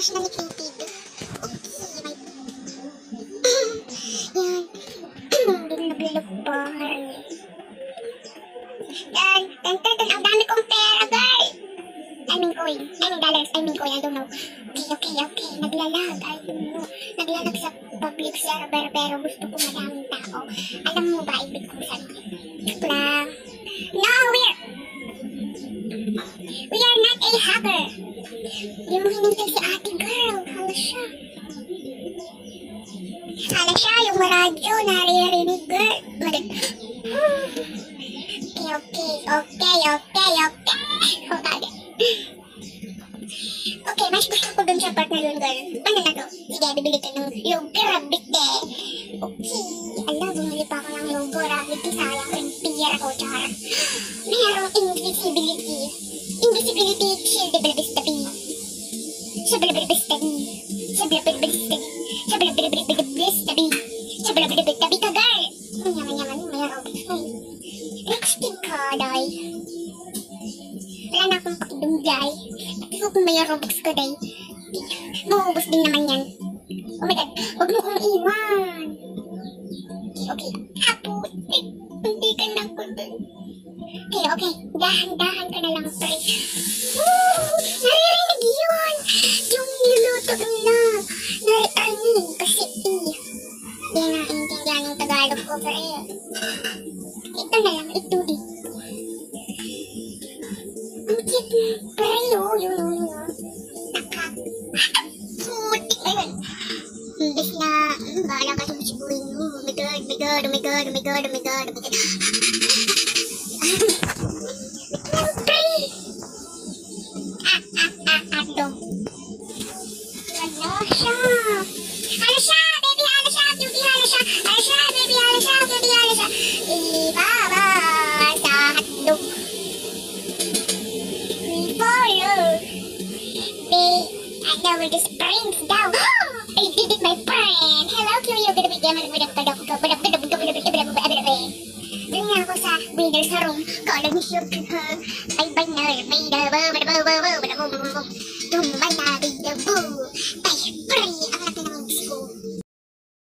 nationally created. Okay, yan. Binabilog pa. Ang dami kong pera, girl. Dollars. I mean coin, I don't know. Okay. Naglalag, I don't know. Naglalag sa public server, pero gusto ko madaming tao. Alam mo ba, ibig kong sabihin? Lang. No, we are not a hacker. Hindi mo hinintay si ate, girl. Hala siya, yung maradyo, naririnig, girl. Okay, mas gusto ko dun sa part na yun, girl. Paano na to? Sige, bibili ka ng yung gravity. Okay, bumili pa ako ng yung gravity. Sayang ko yung pira ko, tsaka mayroong invisibility. Invisibility shield, bilibis-tabi. Sabi ka, girl. Yaman, mayroong. Lipstick ka, day. Wala na akong pakidunggay. Gusto kong may Robux ko, day. Mauubos din naman yan. Oh my god, huwag mo kong iwan. Okay. Hapot. Hindi ka na ko dun. Okay. Dahan-dahan ka na lang, pre. Naririnig yun. Yung niluto na. Naririnig kasi hindi na intindihan yung Tagalog ko, pre. Ito na lang, ito din. Ang cute na, pre, yun. Putik na yun. Imbes na, bahala ka sa musikuin mo. Oh my god. Pre! Ato. Hala siya, baby, hala siya, beauty, hala siya. Hala siya, baby, hala siya, beauty, hala siya. Ibaba sa hotdog. We follow. We're just friends now. I did it, my friend. Hello, Curio. Doon nga ako sa winner's room. Kala niyo siya. Bye-bye na.